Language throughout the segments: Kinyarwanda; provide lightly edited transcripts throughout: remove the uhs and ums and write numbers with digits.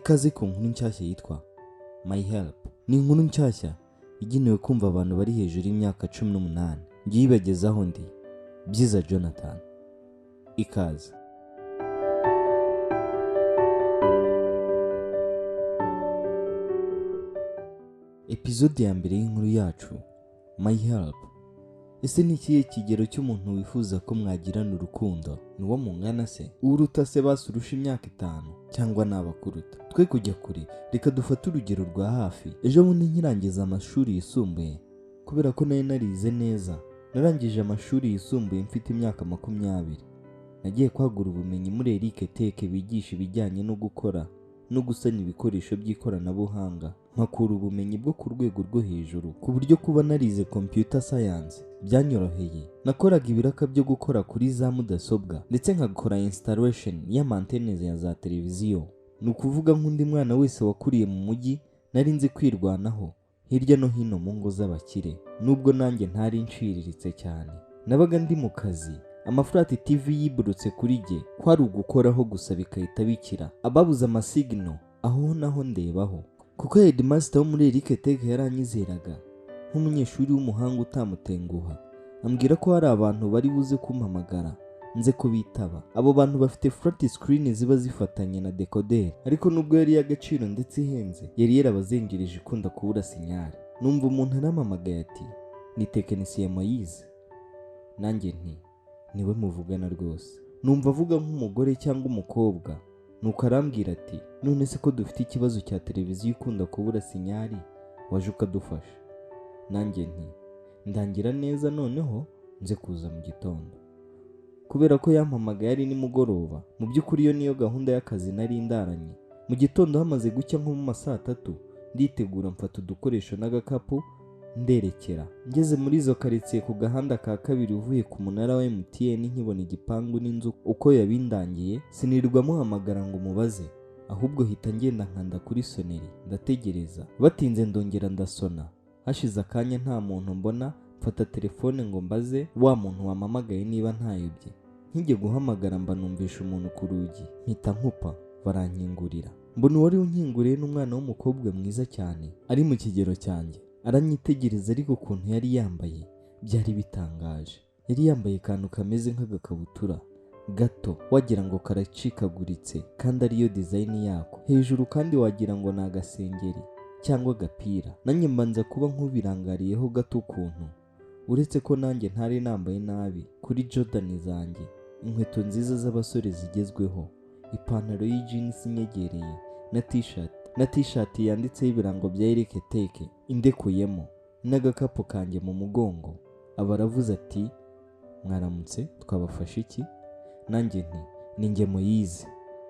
Ikaze ku nkuru nshyashya yitwa My Help. Ni inkuru nshyashya igenewe kumva abantu bari hejuru y'imyaka 18. Ngiye ibagezaho ndi Byiza Jonathan. Ikaze. Episode ya mbere y'inkuru yacu, My Help. Ese ni ikihe kigero cy'umuntu wifuza ko mwagirana urukundo? Ni uwo mungana se? Uruta se basurusha imyaka 5 cyangwa n'abakuruta? Twe kujya kure, reka dufate urugero rwa hafi. Ejo bundi nkirangiza amashuri yisumbuye, kubera ko nari narize neza. Narangije amashuri yisumbuye mfite imyaka 20. Nagiye kwagura ubumenyi muri Eric Tech bigisha ibijyanye no gukora no gusana ibikoresho by'ikoranabuhanga. Mpakura ubumenyi bwo ku rwego rwo hejuru, ku buryo kuba narize computer science byanyoroheye. Nakoraga ibiraka byo gukora kuri za mudasobwa ndetse nkakora installation y'amantene ya za televiziyo. Ni ukuvuga nk'undi mwana wese wakuriye mu mujyi, nari nzi kwirwanaho hirya no hino mu ngo z'abakire, nubwo nanjye ntari nciriritse cyane. Nabaga ndi mu kazi, amafurati TV yiburutse kuri jye, kwari ugukoraho gusa bikahita bikira. Ababuze amasigno aho naho ndebaho, kuko headmaster wo muri Eric Tech yaranyizeraga nk'umunyeshuri w'umuhanga utamutenguha. Ambwira ko hari abantu bari buze kumpamagara nze ko bitaba. Abo bantu bafite flat screen ziba zifatanye na decoder, ariko nubwo yari y'agaciro ndetse ihenze, yari yarabazengereje ikunda kubura sinyari. Numva umuntu arampamagaye ati, ni tekinisiye Moise. Nanjye nti, niwe muvugana rwose. Numva avuga nk'umugore cyangwa umukobwa, nuko arambwira ati, none se ko dufite ikibazo cya televiziyo ikunda kubura sinyari, waje ukadufasha? Nanjye nti, ndangira neza noneho nze kuza mu gitondo. Kubera ko yampamagaye ari nimugoroba, mu by'ukuri yo niyo gahunda y'akazi nari ndaranye. Mu gitondo hamaze gucya nko mu masaa 3, nditegura mfata udukoresho n'agakapu nderekera. Ngeze muri izo karitsiye ku gahanda ka kabiri uvuye ku munara wa MTN, nkibona igipangu n'inzu uko yabindangiye, sinirwa muhamagara ngo mubaze, ahubwo hita ngenda nkanda kuri soneri ndategereza. Batinze ndongera ndasona. Hashize akanya nta muntu mbona, mfata telefone ngo mbaze wa muntu wamamagaye niba ntayobye. Nkijye guhamagara mba numvisha umuntu ku rugi, mpita nkupa, barankingurira. Mbona uwari unkinguriye n'umwana w'umukobwa mwiza cyane, ari mu kigero cyanjye. Aranyitegereza, ariko ukuntu yari yambaye byari bitangaje. Yari yambaye akantu kameze nk'agakabutura gato, wagira ngo karacikaguritse kandi ariyo design yako. Hejuru kandi wagira ngo ni agasengeri cyangwa agapira. Nanjye mbanza kuba nk'ubirangariyeho gato ukuntu, uretse ko nanjye ntari nambaye nabi. Kuri Jordan zanjye, inkweto nziza z'abasore zigezweho, ipantaro y'jeans inyegereye na t-shirt yanditseho ibirango bya Eric Tech indekuyemo, n'agakapu kanjye mu mugongo. Abaravuze ati, mwaramutse, twabafasha iki? Nanjye nti, ni njye Moise.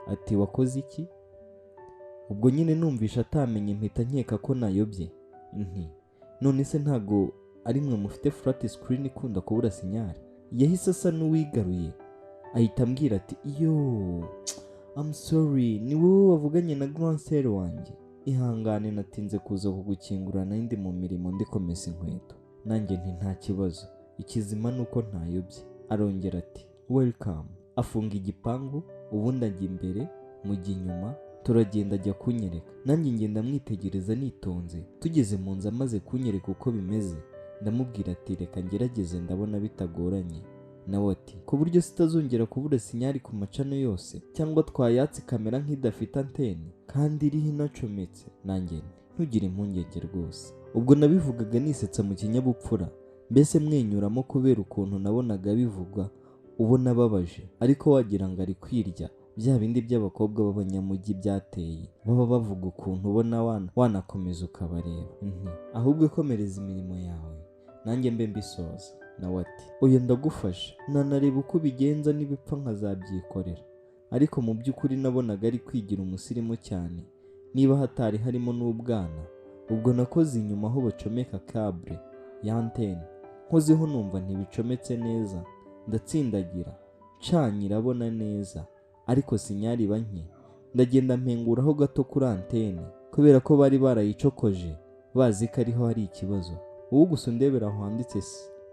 Ati, wakoze iki? Ubwo nyine numvisha atamenye, mpita nkeka ko nayobye. Nti, none se ntago ari mwe mufite flat screen ikunda kubura sinyari? Yahise asa n'uwigaruye, ahita ambwira ati, I'm sorry, ni wowe wavuganye na grand sœur wanjye? Ihangane natinze kuza kugukingura, nandi mu mirimo ndikomeza inkweto. Nanjye nti, nta kibazo, ikizima nuko ntayobye. Arongera ati, welcome. Afunga igipangu, ubundi ajya imbere, mujya inyuma, turagenda ajya kunyereka. Nanjye ngenda mwitegereza nitonze. Tugeze mu nzu amaze kunyereka uko bimeze, ndamubwira ati, reka ngerageze, ndabona bitagoranye. Nawe ati, ku buryo sitazongera kubura sinyari ku macano yose, cyangwa twayatse kamera nk'idafite antene kandi iriho inacometse? Nanjye nti, ntugire impungenge rwose. Ubwo nabivugaga nisetsa mu kinyabupfura, mbese mwenyuramo kubera ukuntu nabonaga bivugwa ubona babaje, ariko wagira ngo ari kwirya bya bindi by'abakobwa b'abanyamujyi byateye, baba bavuga ukuntu ubona wanakomeza ukabareba. Ahubwo komereza imirimo yawe, nanjye mbe mbisoza. Nawe ati, oya ndagufasha, nanareba uko bigenza, n'ibipfa nkazabyikorera. Ariko mu by'ukuri nabonaga ari kwigira umusirimu cyane, niba hatari harimo n'ubwana. Ubwo nakoze inyuma aho bacomeka cable ya antene, nkozeho numva ntibicometse neza, ndatsindagira, canye irabona neza, ariko sinyari iba nke. Ndagenda mpenguraho gato kuri antene, kubera ko bari barayicokoje bazi ko ariho hari ikibazo. Ubu gusa ndebera aho handitse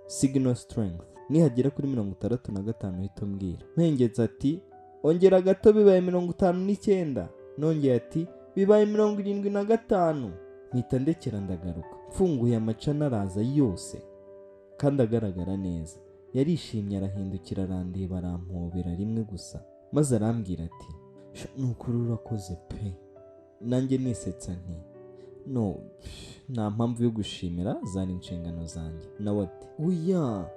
signal strength, nihagera kuri 65 hita mbwira. Mpengetse ati, ongera gato bibaye 59. Nongeye ati, bibaye 75. Mpita ndekera ndagaruka, mfunguye amacana araza yose kandi agaragara neza. Yarishimye, arahindukira arandeba, arampobera rimwe gusa, maze arambwira ati nukuri urakoze pe. Nanjye nisetsa nti no, nta mpamvu yo gushimira, zari inshingano zanjye. Nawe ati oya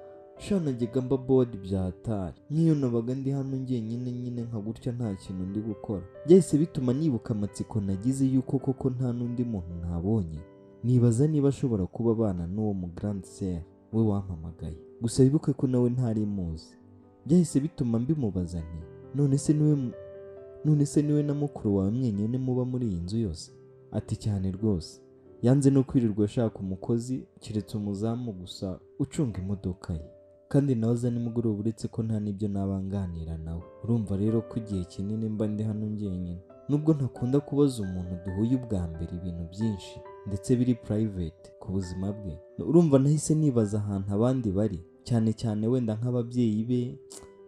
najyaga mba bodi byahatari, nk'iyo nabaga ndi hano nyine nka gutya nta kintu ndi gukora, byahise bituma nibuka amatsiko nagize yuko koko nta n'undi muntu ntabonye. Nibaza niba ashobora kuba abana n'uwo mu grande sœur we wampamagaye, gusa wibuke ko nawe ntari muzi. Byahise bituma mbimubaza nti none se niwe na mukuru wawe mwenyine muba muri iyi nzu yose? Ati cyane rwose, yanze no kwirirwa ashaka umukozi keretse umuzamu gusa ucunga imodoka ye, kandi nawe aza nimugoroba, uretse ko nta n'ibyo nabanganira nawe. Urumva rero ko igihe kinini mba ndi hano njyenyine, nubwo ntakunda kubaza umuntu duhuye ubwa mbere ibintu byinshi ndetse biri private ku buzima bwe. Urumva nahise nibaza ahantu abandi bari, cyane cyane wenda nk'ababyeyi be,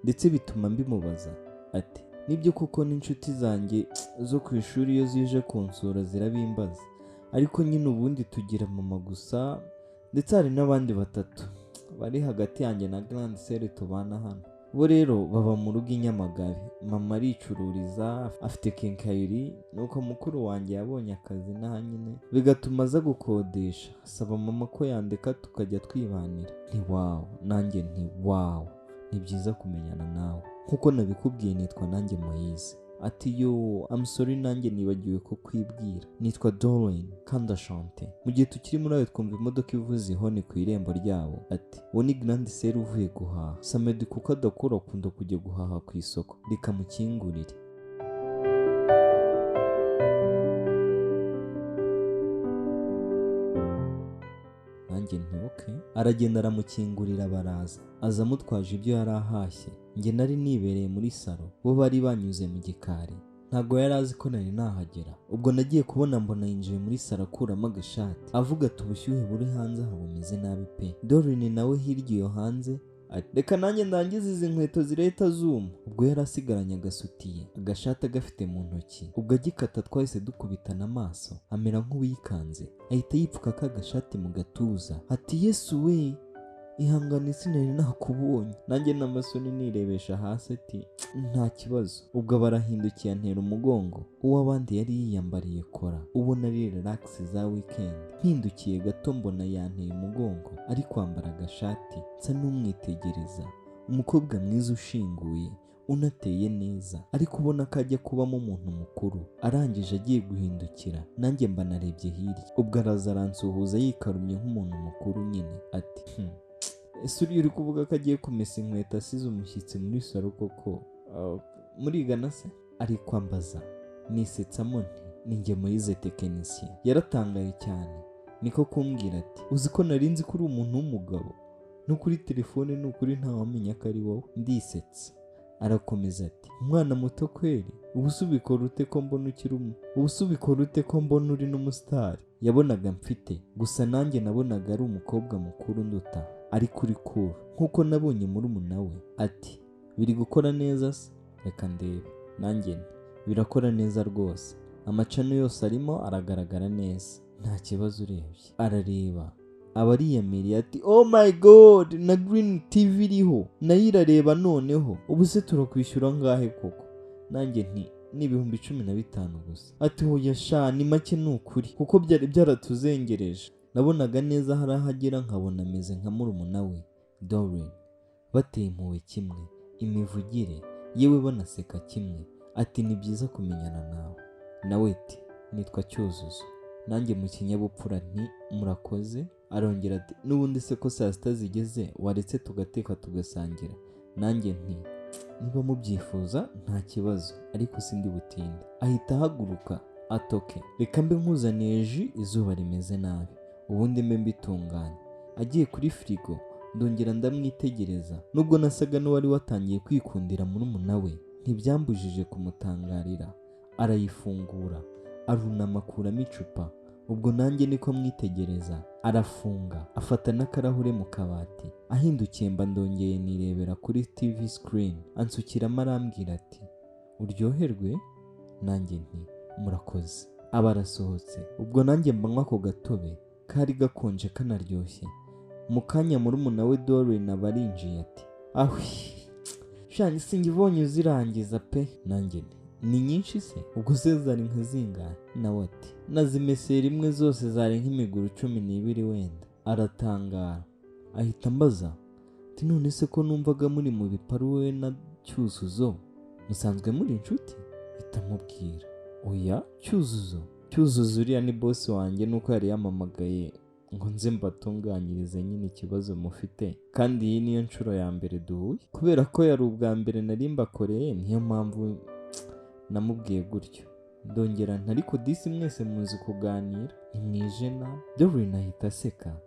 ndetse bituma mbimubaza. Ati nibyo koko n'inshuti zanjye zo ku ishuri iyo zije kunsura zirabimbaza, ariko nyine ubundi tugira mama gusa, ndetse hari n'abandi 3 bari hagati yanjye na grande sœur tubana hano. Bo rero baba mu rugo i Nyamagabe, mama aricururiza afite kenkayiri, nuko mukuru wanjye yabonye akazi naha nyine bigatuma aza gukodesha, asaba mama ko yandeka tukajya twibanira. Nanjye wow, ni byiza kumenyana nawe, nkuko nabikubwiye nitwa nanjye Moise. Ati yo I'm sorry, nanjye nibagiwe ko kwibwira, nitwa Doreen kandi ashante. Mu gihe tukiri muri ayo twumva imodoka ivuze ihoni ku irembo ryabo. Ati uwo ni grande sœur uvuye guhaha. Samedi kuko adakora akunda kujya guhaha ku isoko, rikamukingurire. Nanjye ntibuke, aragenda aramukingurira, baraza, aza amutwaje ibyo yari ahashye. Njye nari nibereye muri salo, bo bari banyuze mu gikari, ntabwo yari azi ko nari nahagera. Ubwo nagiye kubona mbona yinjiye muri salo akuramo agashati, avuga ati ubushyuhe buri hanze aha bumeze nabi pe. Doreen nawe hirya iyo hanze ati reka nanjye ndangize izi nkweto zireta zuma. Ubwo yari asigaranye agasutiye, agashati agafite mu ntoki. Ubwo agikata twahise dukubitana amaso, amera nk'uwikanze, ahita yipfuka ka gashati mu gatuza. Ati Yesu we, ihangane sinari nakubonye. Nanjye n'amasoni nirebesha hasi ati nta kibazo. Ubwo barahindukiye antera umugongo, uw'abandi yari yiyambariye kora, ubona ari relax za weekend. Mpindukiye gato mbona yanteye umugongo, ari kwambara agashati, nsa n'umwitegereza. Umukobwa mwiza ushinguye, unateye neza, ariko ubona ko ajya kubamo umuntu mukuru. Arangije agiye guhindukira, nanjye mba narebye hirya. Ubwo araza aransuhuza yikarumye nk'umuntu mukuru nyine. Ati ese uri kuvuga ko agiye kumesa inkweto asize umushyitsi muri salo koko? Murigana se? Ari kwambaza. Nisetsamo nti ninjye Moise tekinisiye. Yaratangaye cyane, niko kumbwira ati uzi ko nari nzi ko uri umuntu w'umugabo, no kuri telefone n'ukuri ntawamenya ko ari wowe. Ndisetsa. Arakomeza ati umwana muto kweri, ubusubikora ute ko mbona uri n'umusitari? Yabonaga mfite, gusa nanjye nabonaga ari umukobwa mukuru nduta, ariko uri cool nkuko nabonye murumuna we. Ati biri gukora neza se? Reka ndebe. Nanjye birakora neza rwose, amacano yose arimo aragaragara neza, nta kibazo. Urebye arareba, aba ariyamiriye ati oh my god, na green tv iriho nayo irareba noneho. Ubu se turakwishyura ngahe koko? Nanjye nti ni 15,000 gusa. Ati hoya sha ni make n'ukuri, kuko byari byaratuzengereje. Nabonaga neza hari ahagera nkabona ameze nka murumuna we Doreen, bateye impuhwe kimwe, imivugire, yewe banaseka kimwe. Ati ni byiza kumenyana nawe. Nawe ati nitwa Cyuzuzo. Nanjye mu kinyabupfura nti murakoze. Arongera ati n'ubundi se ko saa sita zigeze waretse tugateka tugasangira? Nanjye nti niba mubyifuza nta kibazo, ariko sindi butinde. Ahita ahaguruka atoke, reka mbe nkuzaniye ji, izuba rimeze nabi, ubundi mbe mbitunganya. Agiye kuri firigo, ndongera ndamwitegereza. Nubwo nasaga n'uwari watangiye kwikundira murumuna we, ntibyambujije kumutangarira. Arayifungura, arunama akuramo icupa. Ubwo nanjye niko mwitegereza. Arafunga, afata n'akarahure mu kabati. Ahindukiye mba ndongeye nirebera kuri TV screen. Ansukiramo arambwira ati uryoherwe? Nanjye nti murakoze. aba arasohotse. Ubwo nanjye mbanywa ako gatobe kari gakonje kanaryoshye. Mu kanya murumuna we Doreen aba arinjiye ati ahwi shani singibonye uzirangiza pe. Nanjye ni nyinshi se? Ubwo se zari nka zingahe? Nawe ati nazimesera imwe zose zari nk'imiguru 12 wenda. Aratangara ahita ambaza ati none se ko numvaga muri mu biparu we na Cyuzuzo musanzwe muri inshuti? Hita mubwira oya Cyuzuzo uriya ni boss wanjye nuko yari yamamagaye ngo nze mbatunganyirize nyine ikibazo mufite, kandi iyi niyo nshuro ya mbere duhuye. Kubera ko yari ubwa mbere nari mbakoreye niyo mpamvu namubwiye gutyo. Ndongera nti ariko disi mwese muzi kuganira ntimwijena? Doreen ahita aseka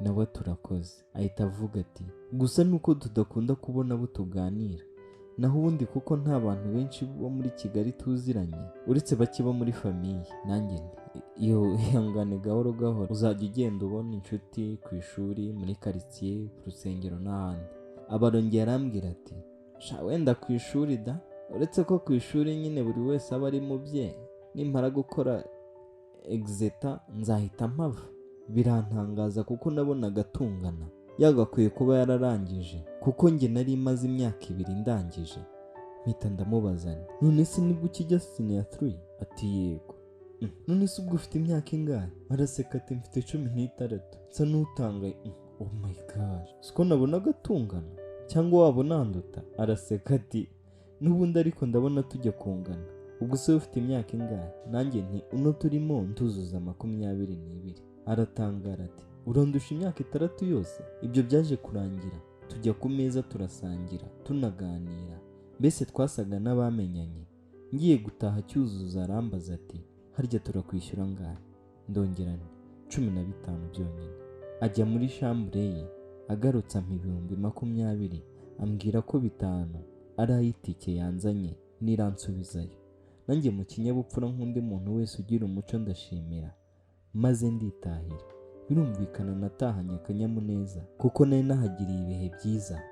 nawe turakoze. Ahita avuga ati gusa nuko tudakunda kubona abo tuganira, naho ubundi kuko nta bantu benshi bo muri Kigali tuziranye uretse bake bo muri famiye. Nanjye iyo ihangane gahoro gahoro uzajya ugenda ubona inshuti ku ishuri, muri quartier, ku rusengero n'ahandi. Abarongera arambwira ati sha wenda ku ishuri da, uretse ko ku ishuri nyine buri wese aba ari mu bye, nimara gukora exeta nzahita mpava. Birantangaza kuko nabonaga tungana, yagakwiye kuba yararangije kuko njye nari maze imyaka 2 ndangije. Mpita ndamubaza none se nibwo ukijya senior 3? Ati yego. None se ubwo ufite imyaka ingahe? Araseka ati mfite 16. Nsa n'utangaye. Oh my god, siko nabonaga tungana cyangwa wabona nduta? Araseka ati n'ubundi ariko ndabona tujya kungana. Ubwo se ufite imyaka ingahe? Nanjye nti uno turimo ntuzuza 22. Aratangara ati urandusha imyaka 3 yose? Ibyo byaje kurangira tujya ku meza turasangira tunaganira, mbese twasaga n'abamenyanye. Ngiye gutaha Cyuzuzo arambaza ati harya turakwishyura ngahe? Ndongera nti 15 byonyine. Ajya muri chambre ye, agarutse ampa 20,000 ambwira ko 5 ari ayitike yanzanye niransubizayo. Nanjye mu kinyabupfura nk'undi muntu wese ugira umuco ndashimira maze nditahira. Birumvikana natahanye akanyamuneza kuko nari nahagiriye ibihe byiza.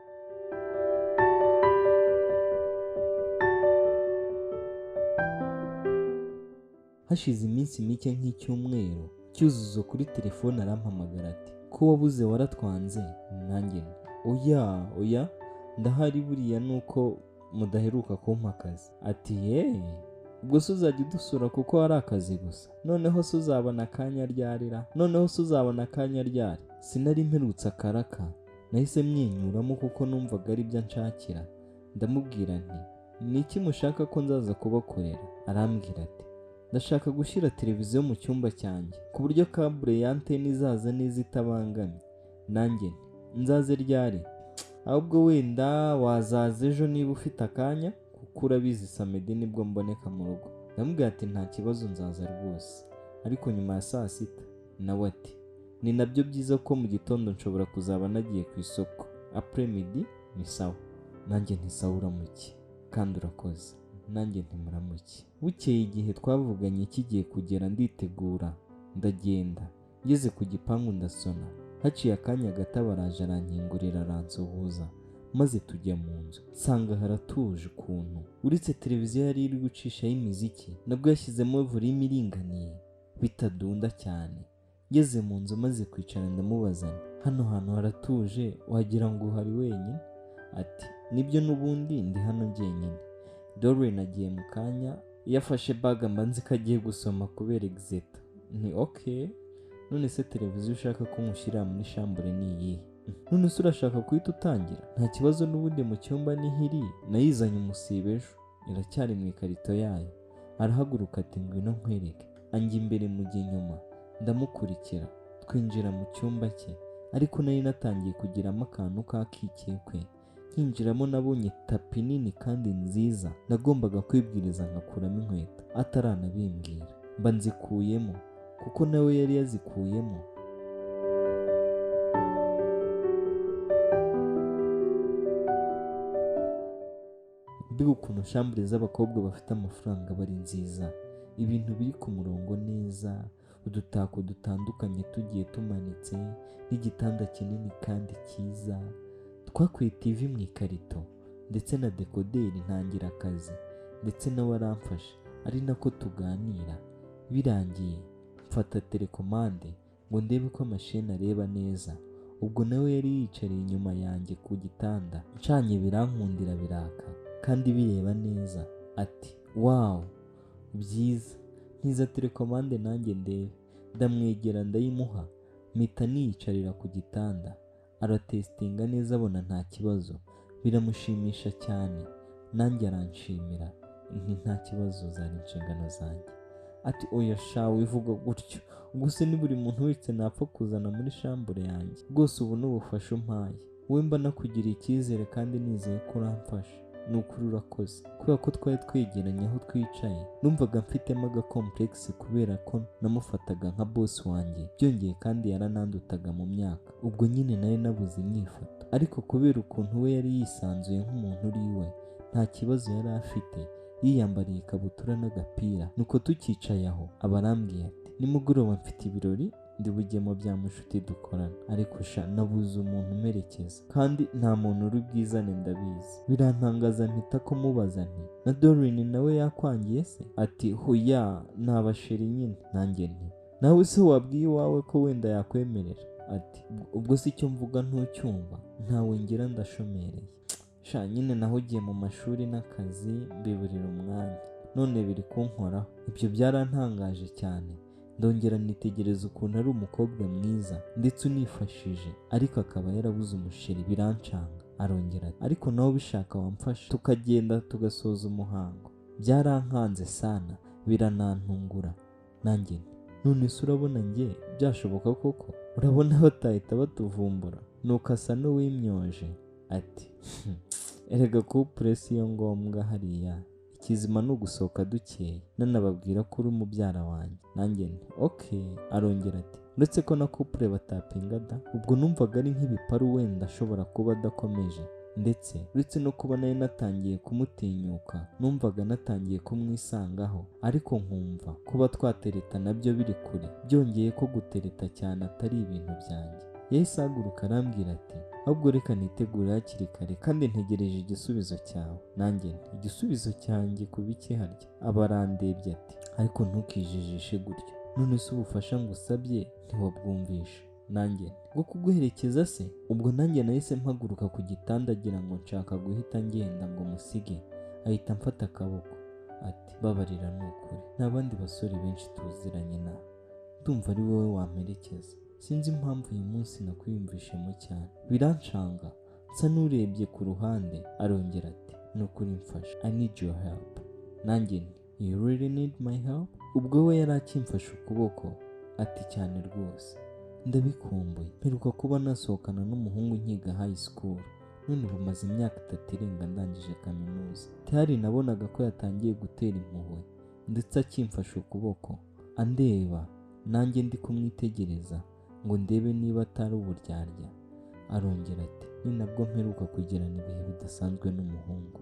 Hashize iminsi mike nk'icyumweru, Cyuzuzo kuri telefone arampamagara ati ko wabuze waratwanze. Nanjye oya ndahari, buriya nuko mudaheruka kumpa akazi. Ati ubwo se uzajya udusura kuko hari akazi gusa? Noneho se uzabona akanya ryari? Sinari mperutse akaraka, nahise mwenyuramo kuko numvaga ari byo nshakira. Ndamubwira nti niki mushaka ko nzaza kubakorera? Arambwira ati ndashaka gushyira televiziyo mu cyumba cyanjye ku buryo kabure ya antene izaza neza itabangamye. Nanjye nzaze ryari? Ahubwo wenda wazaza ejo niba ufite akanya kuko urabizi samedi nibwo mboneka mu rugo. Ndamubwira ati nta kibazo nzaza rwose, ariko nyuma ya saa 6. Nawe ati ni nabyo byiza ko mu gitondo nshobora kuzaba nagiye ku isoko, après midi ni sawa. Nanjye nti sawa uramuke kandi urakoze. Nanjye nti muramuke. Bukeye igihe twavuganye kigiye kugera nditegura ndagenda. Ngeze ku gipangu ndasona, haciye akanya gato baraje arankingurira aransuhuza maze tujya mu nzu. Nsanga haratuje ukuntu, uretse televiziyo yari iri gucishaho imiziki nabwo yashyizemo volume iringaniye bitadunda cyane. Ngeze mu nzu maze kwicara ndamubaza hano hantu haratuje wagira ngo uhari wenyine? Ati nibyo n'ubundi ndi hano njyenyine. Doreen agiye mu kanya yafashe bag mbanze ko agiye gusoma kubera exeta. Ni okay, none se televiziyo ushaka ko nkushyira muri chambre ni iyihe? None se urashaka kuhita utangira? Nta kibazo n'ubundi mu cyumba nihiri, nayizanye umusibe ejo, iracyari mu ikarito yayo. Arahaguruka ati ngwino nkwereke. Anjya imbere mujya inyuma, ndamukurikira twinjira mu cyumba cye, ariko nari natangiye kugiramo akantu k'akikekwe. Nkinjiramo nabonye tapi nini kandi nziza, nagombaga kwibwiriza nkakuramo inkweto ataranabimbwira. Mba nzikuyemo kuko nawe yari yazikuyemo. Mbega ukuntu chambre z'abakobwa bafite amafaranga bari nziza, ibintu biri ku murongo neza, udutako dutandukanye tugiye tumanitse, n'igitanda kinini kandi cyiza. Twakuye TV mu ikarito ndetse na dekoderi ntangira akazi, ndetse nawe aramfasha ari nako tuganira. birangiye mfata telekomande ngo ndebe ko mashini areba neza. Ubwo nawe yari yicariye inyuma yanjye ku gitanda, ncanye birankundira biraka kandi bireba neza. Ati wow, byiza. Ntiza telekomande nanjye ndebe, ndamwegera ndayimuha, mpita niyicarira ku gitanda. Aratesitinga neza abona nta kibazo, biramushimisha cyane, nanjye aranshimira. Nta kibazo, zari inshingano zanjye. Ati oya sha wivuga gutyo, ubwo se ni buri muntu wese napfa kuzana muri shambure yanjye? Rwose ubu n'ubufasha umpaye, wowe mba nakugiriye icyizere kandi nizeye ko uramfasha. Ni ukuri urakoze. Kubera ko twari twegeranye aho twicaye, numvaga mfitemo agakomplekisi kubera ko namufataga nka boss wanjye, byongeye kandi yaranandutaga mu myaka. Ubwo nyine nari nabuze inyifato, ariko kubera ukuntu we yari yisanzuye nk'umuntu uri iwe, nta kibazo yari afite, yiyambariye ikabutura n'agapira. Nuko tukicaye aho aba arambwiye ati nimugoroba mfite ibirori ndi bujyemo bya mushuti dukorana, ariko sha nabuze umuntu umerekeza kandi nta muntu uri bwizane ndabizi. Birantangaza mpita ko mubaza nti na Dorine nawe yakwangiye se? Ati hoya nabasheri nyine. Nanjye nti nawe se wabwiye iwawe ko wenda yakwemerera? Ati ubwo si icyo mvuga ntucyumva, ntawe ngira ndashomereye. Sha nyine nahugiye mu mashuri n'akazi mbiburira umwanya, none biri kunkoraho. Ibyo byarantangaje cyane, ndongera nitegereza ukuntu ari umukobwa mwiza ndetse unifashije, ariko akaba yarabuze umusheri. Birancanga. Arongera ati ariko nawe ubishaka wamfasha tukagenda tugasoza umuhango. Byarankanze sana, biranantungura. Nanjye nti none se urabona njye byashoboka koko? Urabona batahita batuvumbura? Nuko asa n'uwimyoje ati erega couple si yo ngombwa hariya, ikizima ni ugusohoka dukeye, nanababwira ko uri umubyara wanjye. Nanjye nti okay. Arongera ati uretse ko na couple batapinga da. Ubwo numvaga ari nk'ibiparu wenda ashobora kuba adakomeje, ndetse uretse no kuba nari natangiye kumutinyuka, numvaga natangiye kumwisangaho, ariko nkumva kuba twatereta nabyo biri kure, byongeye ko gutereta cyane atari ibintu byanjye. Yahise ahaguruka arambwira ati ahubwo reka nitegure hakiri kare kandi ntegereje igisubizo cyawe. Nanjye nti igisubizo cyanjye ku biki harya? Aba arandebye ati ariko ntukijijishe gutyo, none se ubufasha ngusabye ntiwabwumvisha? Nanjye nti bwo kuguherekeza se? Ubwo nanjye nahise mpaguruka ku gitanda agira ngo nshaka guhita ngenda ngo musige, ahita amfata akaboko ati babarira ni ukuri, nta bandi basore benshi tuziranye nawe, ndumva ari wowe wamperekeza. Sinzi impamvu uyu munsi nakwiyumvishemo cyane, birancanga. Nsa n'urebye ku ruhande. Arongera ati ni ukuri mfasha, I need your help. Nanjye nti you really need my help? Ubwo we yari akimfashe ukuboko ati cyane rwose, ndabikumbuye. Mperuka kuba nasohokana n'umuhungu nkiga high school, none ubu maze imyaka 3 irenga ndangije kaminuza. Tayari nabonaga ko yatangiye gutera impuhwe, ndetse akimfashe ukuboko andeba, nanjye ndi kumwitegereza ngo ndebe niba atari uburyarya. Arongera ati ni nabwo mperuka kugirana ibihe bidasanzwe n'umuhungu.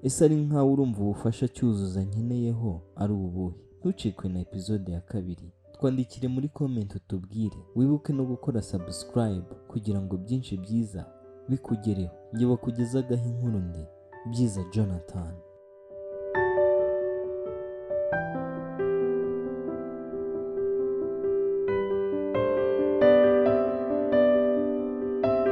Ese ari nkawe urumva ubufasha cyuzuza nkeneyeho ari ubuhe? Ntucikwe na episode ya 2. Twandikire muri comment utubwire. Wibuke no gukora subscribe kugira ngo byinshi byiza bikugereho. Njye bakugezagaho inkuru ndi Byiza Jonathan.